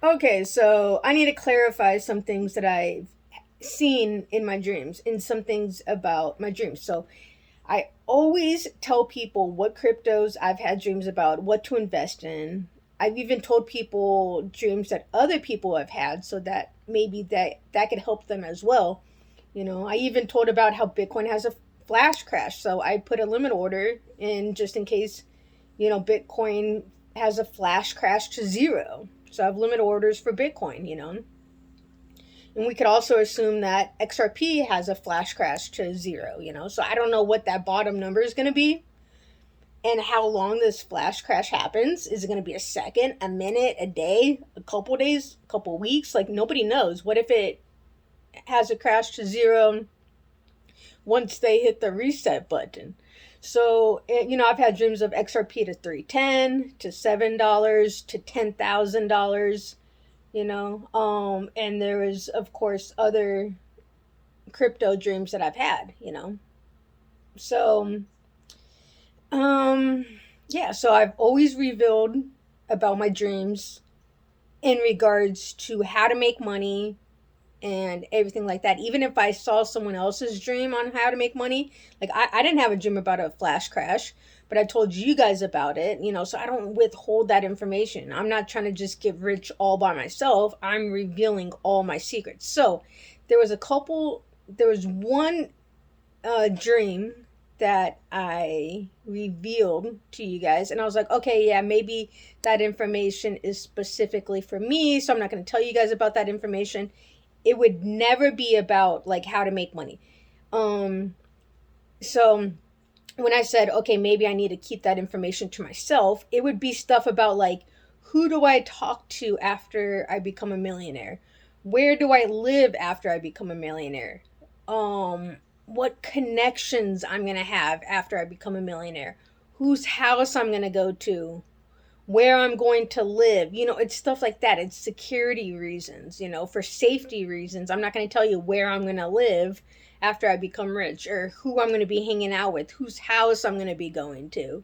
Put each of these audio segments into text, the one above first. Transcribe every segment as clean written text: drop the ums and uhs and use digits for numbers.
Okay, so I need to clarify some things that I've seen in my dreams and some things about my dreams. So I always tell people what cryptos I've had dreams about, what to invest in. I've even told people dreams that other people have had so that maybe that could help them as well. I even told about how Bitcoin has a flash crash, so I put a limit order in just in case, Bitcoin has a flash crash to zero. So I have limit orders for Bitcoin. And we could also assume that XRP has a flash crash to zero. So I don't know what that bottom number is going to be and how long this flash crash happens. Is it going to be a second, a minute, a day, a couple days, a couple weeks? Like, nobody knows. What if it has a crash to zero once they hit the reset button? So, I've had dreams of XRP to 310 to $7 to $10,000. And there is, of course, other crypto dreams that I've had. So, um, yeah, so I've always revealed about my dreams in regards to how to make money and everything like that. Even if I saw someone else's dream on how to make money, like I didn't have a dream about a flash crash, but I told you guys about it, so I don't withhold that information. I'm not trying to just get rich all by myself. I'm revealing all my secrets. So there was one dream that I revealed to you guys, and I was like, okay, yeah, maybe that information is specifically for me, so I'm not going to tell you guys about that information. It would never be about like how to make money. Um, so when I said, okay, maybe I need to keep that information to myself, it would be stuff about like, who do I talk to after I become a millionaire? Where do I live after I become a millionaire? What connections I'm going to have after I become a millionaire? Whose house I'm going to go to? Where I'm going to live. It's stuff like that. It's security reasons, for safety reasons. I'm not going to tell you where I'm going to live after I become rich or who I'm going to be hanging out with, whose house I'm going to be going to.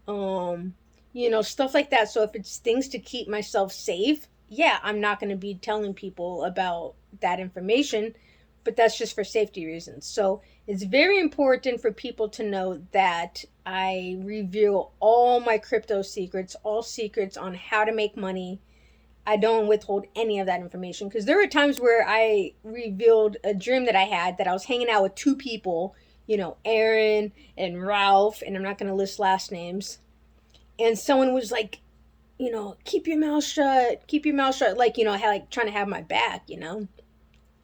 Um, stuff like that. So if it's things to keep myself safe, yeah, I'm not going to be telling people about that information, but that's just for safety reasons. So it's very important for people to know that I reveal all my crypto secrets, all secrets on how to make money. I don't withhold any of that information because there were times where I revealed a dream that I had that I was hanging out with two people, Aaron and Ralph, and I'm not going to list last names. And someone was like, keep your mouth shut, keep your mouth shut, like, like trying to have my back.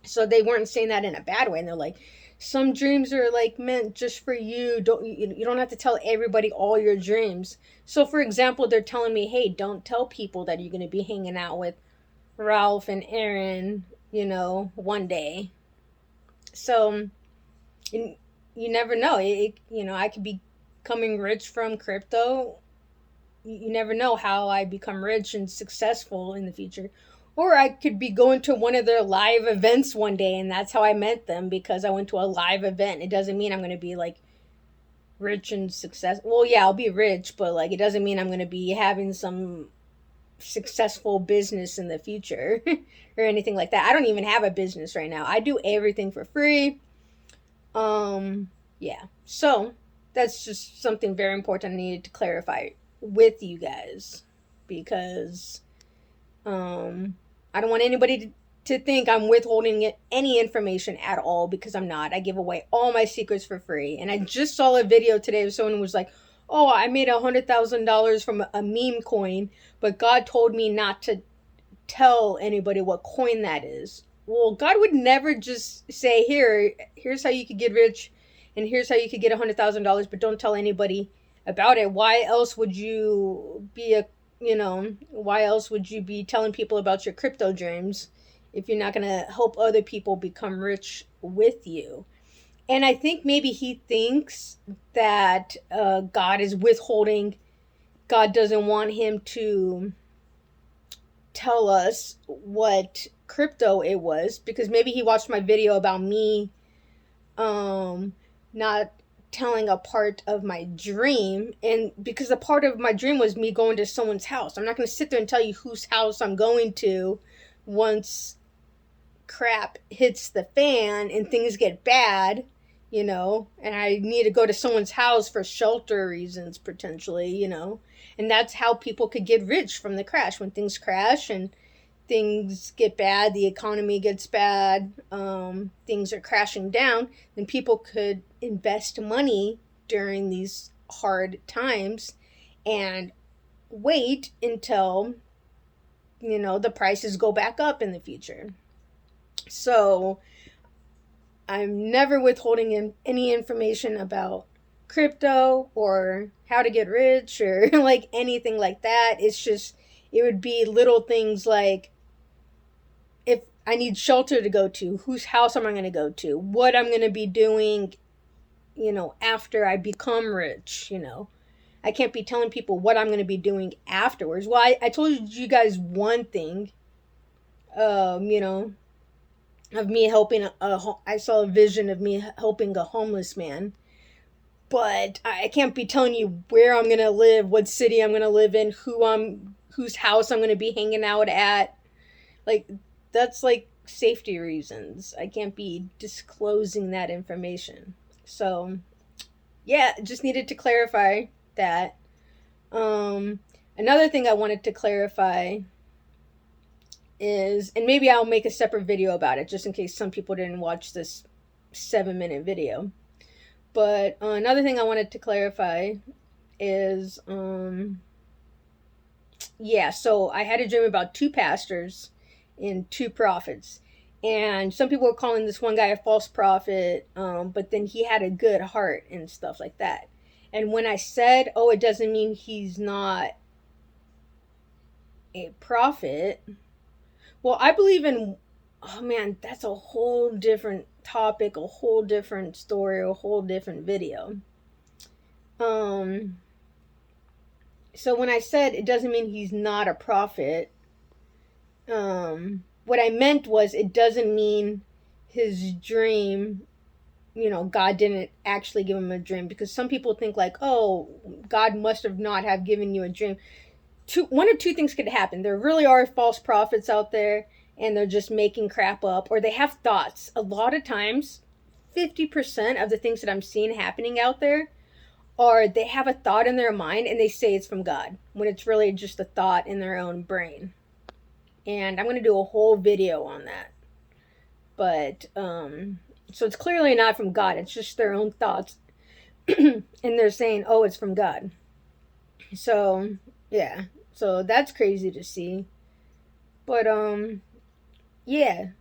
So they weren't saying that in a bad way, and they're like, some dreams are like meant just for you. You don't have to tell everybody all your dreams. So for example, they're telling me, hey, don't tell people that you're going to be hanging out with Ralph and Aaron, one day. So you, you never know. I could be becoming rich from crypto. You never know how I become rich and successful in the future. Or I could be going to one of their live events one day, and that's how I met them because I went to a live event. It doesn't mean I'm going to be like rich and successful. Well, yeah, I'll be rich, but like it doesn't mean I'm going to be having some successful business in the future or anything like that. I don't even have a business right now. I do everything for free. Yeah. So that's just something very important I needed to clarify with you guys because um I don't want anybody to think I'm withholding any information at all because I'm not. I give away all my secrets for free. And I just saw a video today of someone who was like, "Oh, I made $100,000 from a meme coin, but God told me not to tell anybody what coin that is." Well, God would never just say, here's how you could get rich and here's how you could get $100,000, but don't tell anybody about it. Why else would you be telling people about your crypto dreams if you're not going to help other people become rich with you? And I think maybe he thinks that God is withholding, God doesn't want him to tell us what crypto it was because maybe he watched my video about me not telling a part of my dream, and because a part of my dream was me going to someone's house. I'm not going to sit there and tell you whose house I'm going to once crap hits the fan and things get bad, and I need to go to someone's house for shelter reasons, potentially, and that's how people could get rich from the crash. When things crash and things get bad, the economy gets bad, things are crashing down, then people could invest money during these hard times and wait until, the prices go back up in the future. So I'm never withholding any information about crypto or how to get rich or like anything like that. It's just, it would be little things like, if I need shelter to go to, whose house am I going to go to, what I'm going to be doing, after I become rich, I can't be telling people what I'm going to be doing afterwards. Well, I told you guys one thing, of me helping I saw a vision of me helping a homeless man, but I can't be telling you where I'm going to live, what city I'm going to live in, whose house I'm going to be hanging out at. Like, that's like safety reasons. I can't be disclosing that information. So, yeah, just needed to clarify that. Another thing I wanted to clarify is, and maybe I'll make a separate video about it just in case some people didn't watch this 7-minute video. But another thing I wanted to clarify is, so I had a dream about 2 pastors and 2 prophets. And some people were calling this one guy a false prophet, but then he had a good heart and stuff like that. And when I said, it doesn't mean he's not a prophet. Well, I believe in, that's a whole different topic, a whole different story, a whole different video. So when I said it doesn't mean he's not a prophet, what I meant was, it doesn't mean his dream, God didn't actually give him a dream, because some people think like, God must have not have given you a dream. One of 2 things could happen. There really are false prophets out there, and they're just making crap up, or they have thoughts. A lot of times, 50% of the things that I'm seeing happening out there are they have a thought in their mind and they say it's from God, when it's really just a thought in their own brain. And I'm going to do a whole video on that. But, so it's clearly not from God. It's just their own thoughts. And they're saying, it's from God. So, yeah. So that's crazy to see. But,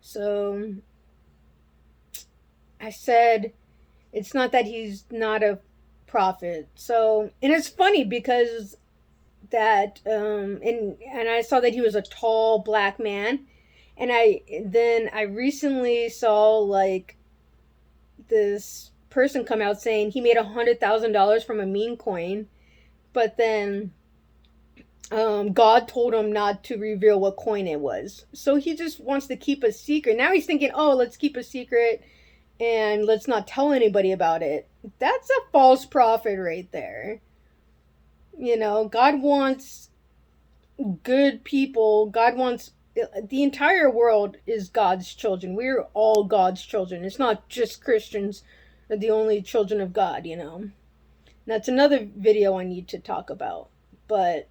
so I said it's not that he's not a prophet. So, and it's funny because that, and I saw that he was a tall black man. And I recently saw like this person come out saying he made $100,000 from a meme coin, but then God told him not to reveal what coin it was. So he just wants to keep a secret. Now he's thinking, let's keep a secret and let's not tell anybody about it. That's a false prophet right there. God wants good people. God wants, the entire world is God's children. We're all God's children. It's not just Christians are the only children of God, That's another video I need to talk about. But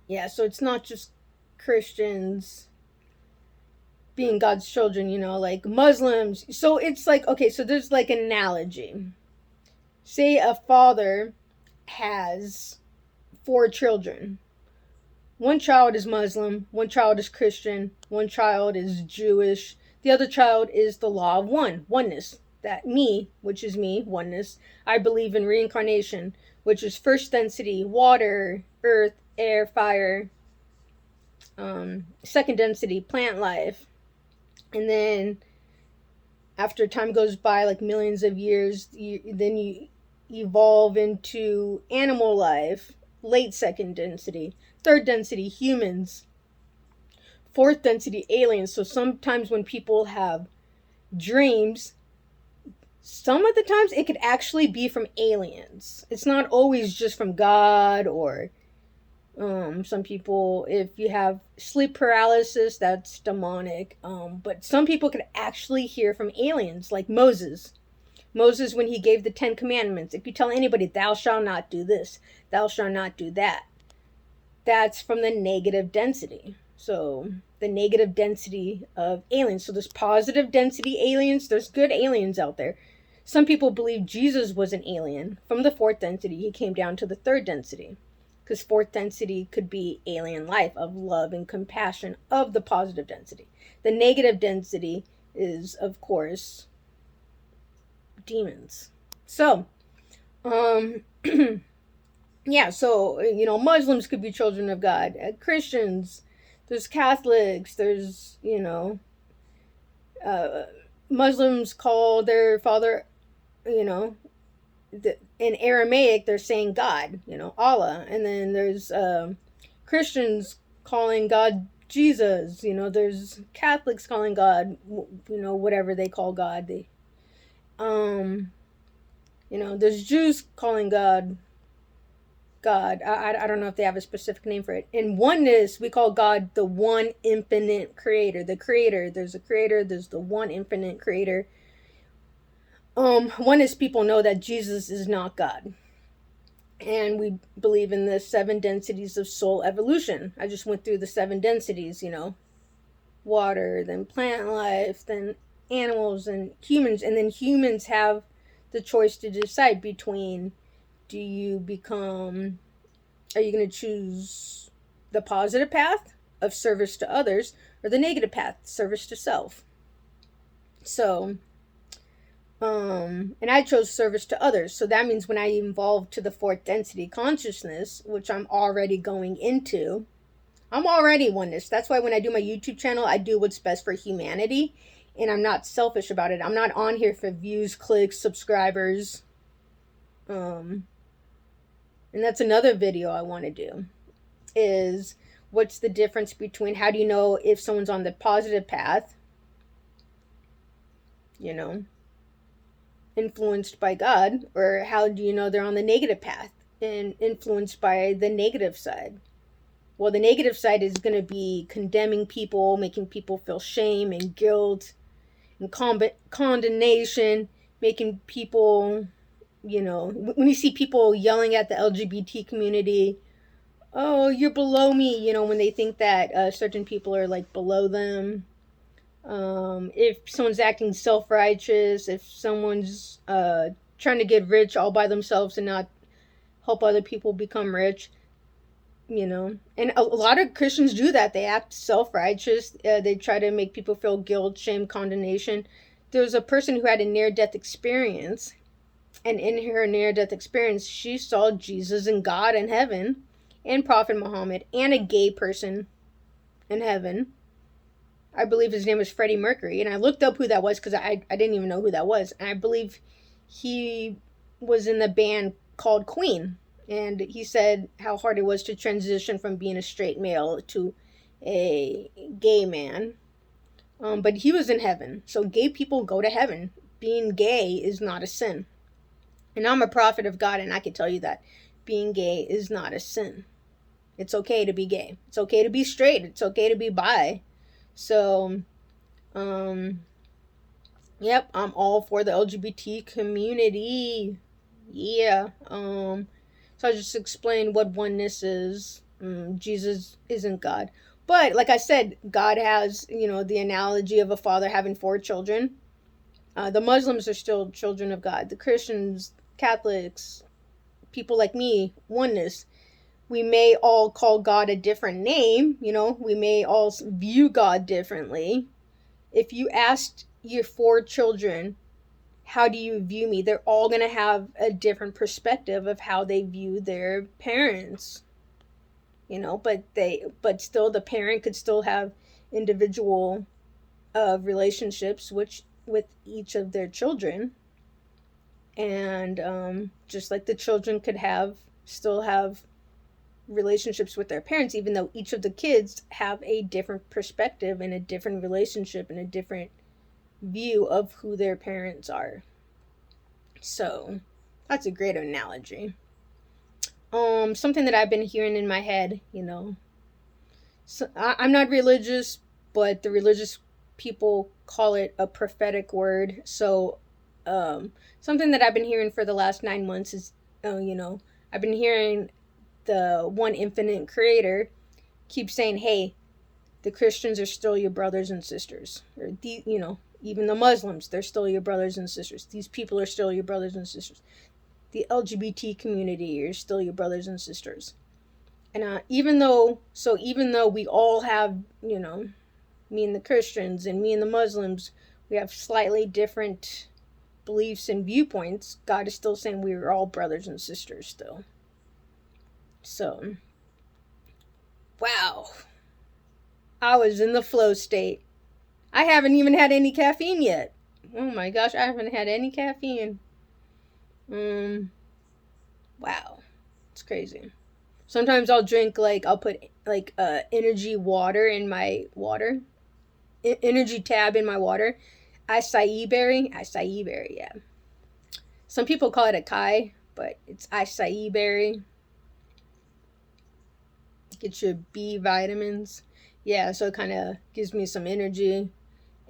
yeah, so it's not just Christians being God's children, like Muslims. So it's like, okay, so there's like an analogy. Say a father has 4 children. One child is Muslim, one child is Christian, one child is Jewish, the other child is the law of oneness. That me, which is me, oneness, I believe in reincarnation, which is first density, water, earth, air, fire. Second density, plant life. And then after time goes by, like millions of years, then you evolve into animal life, late second density. Third density, humans. Fourth density, aliens. So sometimes when people have dreams, some of the times it could actually be from aliens. It's not always just from God, or some people, if you have sleep paralysis, that's demonic. But some people could actually hear from aliens, like Moses. Moses, when he gave the 10 Commandments, if you tell anybody, thou shalt not do this, thou shalt not do that, that's from the negative density. So the negative density of aliens. So there's positive density aliens, there's good aliens out there. Some people believe Jesus was an alien. From the 4th density, he came down to the 3rd density. Because 4th density could be alien life of love and compassion of the positive density. The negative density is, of course, demons. So, yeah, so, Muslims could be children of God. Christians, there's Catholics, there's, Muslims call their father, in Aramaic, they're saying God, Allah. And then there's Christians calling God Jesus. There's Catholics calling God, whatever they call God. There's Jews calling God. I don't know if they have a specific name for it. In oneness, we call God the one infinite creator. The creator. There's a creator. There's the one infinite creator. Oneness people know that Jesus is not God. And we believe in the 7 densities of soul evolution. I just went through the 7 densities, water, then plant life, then animals, and humans. And then humans have the choice to decide between, are you going to choose the positive path of service to others, or the negative path, service to self? So, and I chose service to others. So that means when I evolve to the 4th density consciousness, which I'm already going into, I'm already oneness. That's why when I do my YouTube channel, I do what's best for humanity, and I'm not selfish about it. I'm not on here for views, clicks, subscribers. And that's another video I want to do, is what's the difference between, how do you know if someone's on the positive path, influenced by God, or how do you know they're on the negative path and influenced by the negative side? Well, the negative side is going to be condemning people, making people feel shame and guilt and condemnation, making people, when you see people yelling at the LGBT community, oh, you're below me, when they think that certain people are like below them. If someone's acting self-righteous, if someone's trying to get rich all by themselves and not help other people become rich, and a lot of Christians do that. They act self-righteous. They try to make people feel guilt, shame, condemnation. There was a person who had a near-death experience, and in her near-death experience, she saw Jesus and God in heaven, and Prophet Muhammad, and a gay person in heaven. I believe his name was Freddie Mercury, and I looked up who that was because I didn't even know who that was. And I believe he was in the band called Queen, and he said how hard it was to transition from being a straight male to a gay man. But he was in heaven, so gay people go to heaven. Being gay is not a sin. And I'm a prophet of God, and I can tell you that being gay is not a sin. It's okay to be gay. It's okay to be straight. It's okay to be bi. So, yep, I'm all for the LGBT community. Yeah. So I just explained what oneness is. Jesus isn't God. But like I said, God has, the analogy of a father having 4 children. The Muslims are still children of God. The Christians, Catholics, people like me, oneness, we may all call God a different name. We may all view God differently. If you asked your 4 children, how do you view me? They're all going to have a different perspective of how they view their parents. But still the parent could still have individual relationships with each of their children. And just like the children could still have relationships with their parents, even though each of the kids have a different perspective and a different relationship and a different view of who their parents are. So that's a great analogy. Something that I've been hearing in my head, So, I'm not religious, but the religious people call it a prophetic word. So, something that I've been hearing for the last 9 months is, I've been hearing the one infinite creator keep saying, hey, the Christians are still your brothers and sisters. Or, even the Muslims, they're still your brothers and sisters. These people are still your brothers and sisters. The LGBT community are still your brothers and sisters. And even though we all have, me and the Christians and me and the Muslims, we have slightly different beliefs and viewpoints, God is still saying we are all brothers and sisters still. So, wow. I was in the flow state. I haven't even had any caffeine yet. Oh my gosh, I haven't had any caffeine. Wow. It's crazy. Sometimes I'll drink, I'll put energy water in my water. Energy tab in my water. Acai berry, yeah. Some people call it acai, but it's acai berry. Get your B vitamins. Yeah, so it kind of gives me some energy.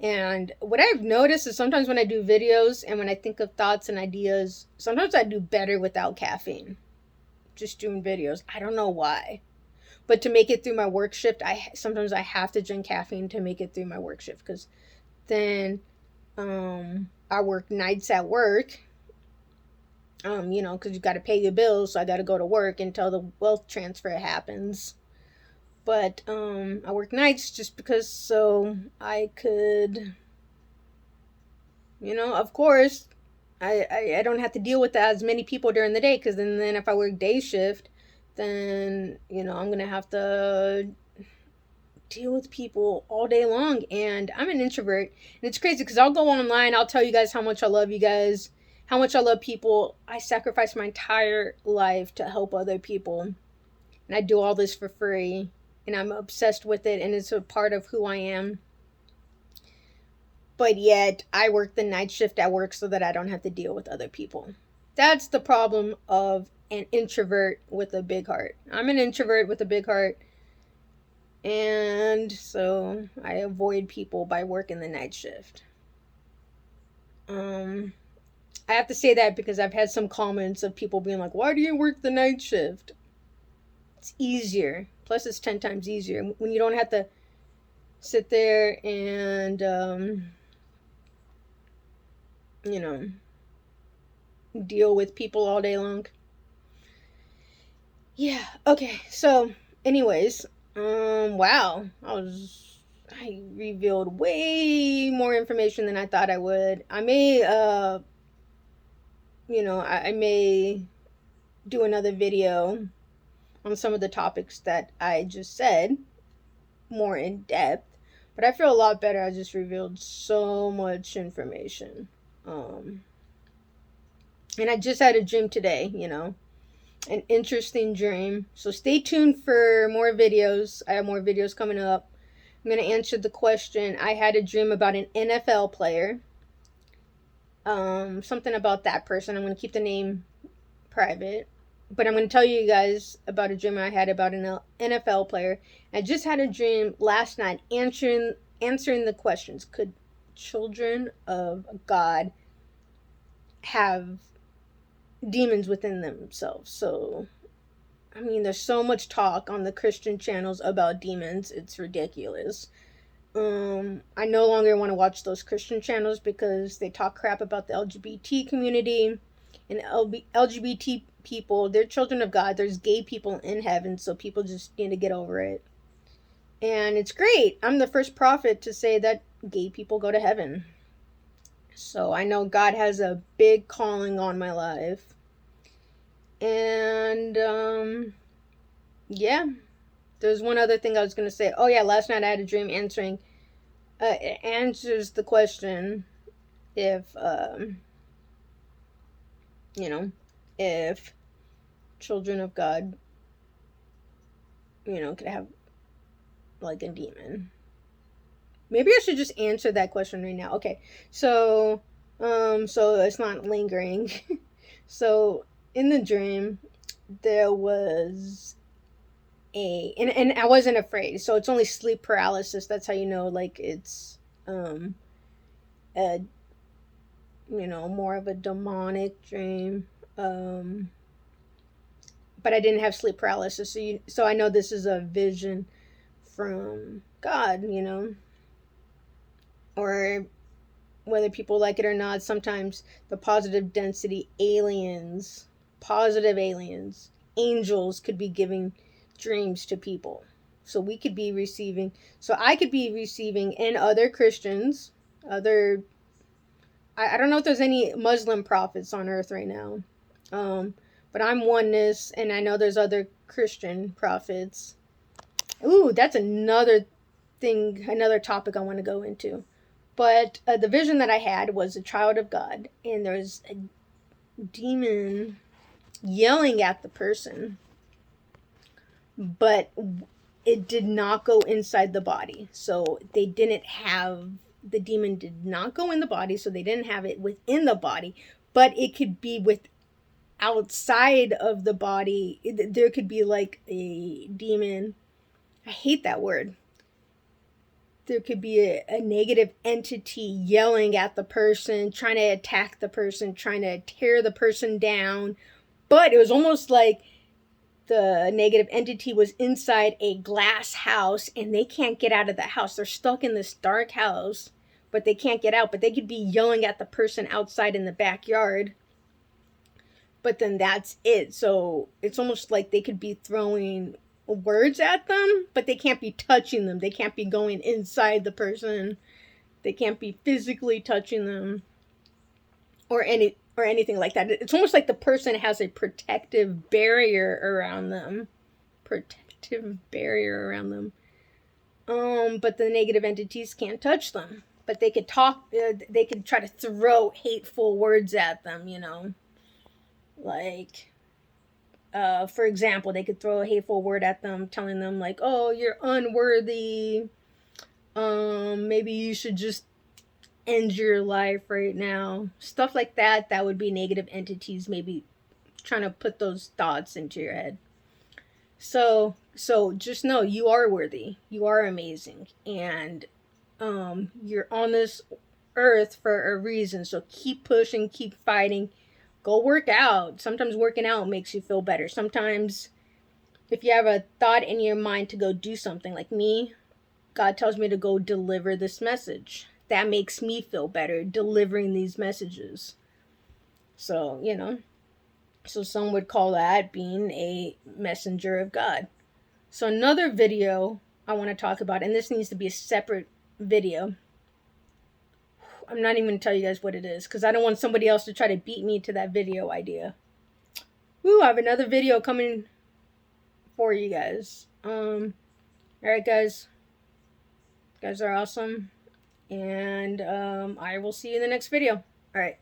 And what I've noticed is sometimes when I do videos and when I think of thoughts and ideas, sometimes I do better without caffeine. Just doing videos. I don't know why. But to make it through my work shift, sometimes I have to drink caffeine to make it through my work shift, because then I work nights at work. Because you got to pay your bills, so I got to go to work until the wealth transfer happens. But I work nights just because so I could, of course, I don't have to deal with as many people during the day, because then if I work day shift, then I'm going to have to deal with people all day long. And I'm an introvert, and it's crazy because I'll go online, I'll tell you guys how much I love you guys, how much I love people. I sacrifice my entire life to help other people, and I do all this for free, and I'm obsessed with it, and it's a part of who I am. But yet I work the night shift at work so that I don't have to deal with other people. That's the problem of an introvert with a big heart. I'm an introvert with a big heart, and so I avoid people by working the night shift. I have to say that because I've had some comments of people being like, why do you work the night shift? It's easier. Plus, it's 10 times easier when you don't have to sit there and, deal with people all day long. Yeah, okay. So, anyways, wow. I revealed way more information than I thought I would. I may, I may do another video on some of the topics that I just said, more in depth. But I feel a lot better. I just revealed so much information. And I just had a dream today, an interesting dream. So stay tuned for more videos. I have more videos coming up. I'm going to answer the question. I had a dream about an NFL player. Something about that person. I'm going to keep the name private. But I'm going to tell you guys about a dream I had about an NFL player. I just had a dream last night answering the questions. Could children of God have demons within themselves? So, I mean, there's so much talk on the Christian channels about demons. It's ridiculous. I no longer want to watch those Christian channels because they talk crap about the LGBT community. And LGBT people, they're children of God. There's gay people in heaven, so people just need to get over it. And it's great. I'm the first prophet to say that gay people go to heaven. So I know God has a big calling on my life. And, yeah. There's one other thing I was going to say. Oh, yeah, last night I had a dream it answers the question if, if children of God, could have, like, a demon. Maybe I should just answer that question right now. Okay, so So it's not lingering. So in the dream, there was and I wasn't afraid. So it's only sleep paralysis. That's how you know, like, it's a more of a demonic dream. Um, but I didn't have sleep paralysis, so I know this is a vision from God, or whether people like it or not. Sometimes the positive aliens, angels could be giving dreams to people. So we could be receiving, so I could be receiving, and other Christians, other, I don't know if there's any Muslim prophets on earth right now. Um, but I'm oneness, and I know there's other Christian prophets. Ooh, that's another thing, another topic I want to go into. But the vision that I had was a child of God, and there's a demon yelling at the person, but it did not go inside the body. So the demon did not go in the body, so they didn't have it within the body, but it could be with outside of the body. There could be like a demon. I hate that word. There could be a negative entity yelling at the person, trying to attack the person, trying to tear the person down. But it was almost like the negative entity was inside a glass house and they can't get out of the house. They're stuck in this dark house, but they can't get out. But they could be yelling at the person outside in the backyard. But then that's it. So it's almost like they could be throwing words at them, but they can't be touching them. They can't be going inside the person. They can't be physically touching them or anything like that. It's almost like the person has a protective barrier around them. But the negative entities can't touch them. But they could talk. They could try to throw hateful words at them. Like, for example, they could throw a hateful word at them, telling them like, "Oh, you're unworthy. Maybe you should just end your life right now." Stuff like that. That would be negative entities maybe trying to put those thoughts into your head. So just know you are worthy. You are amazing, and you're on this earth for a reason. So keep pushing, keep fighting. Go work out. Sometimes working out makes you feel better. Sometimes if you have a thought in your mind to go do something, like me, God tells me to go deliver this message. That makes me feel better, delivering these messages. So, so some would call that being a messenger of God. So another video I want to talk about, and this needs to be a separate video. I'm not even going to tell you guys what it is, because I don't want somebody else to try to beat me to that video idea. Woo, I have another video coming for you guys. Alright, guys. You guys are awesome. And I will see you in the next video. Alright.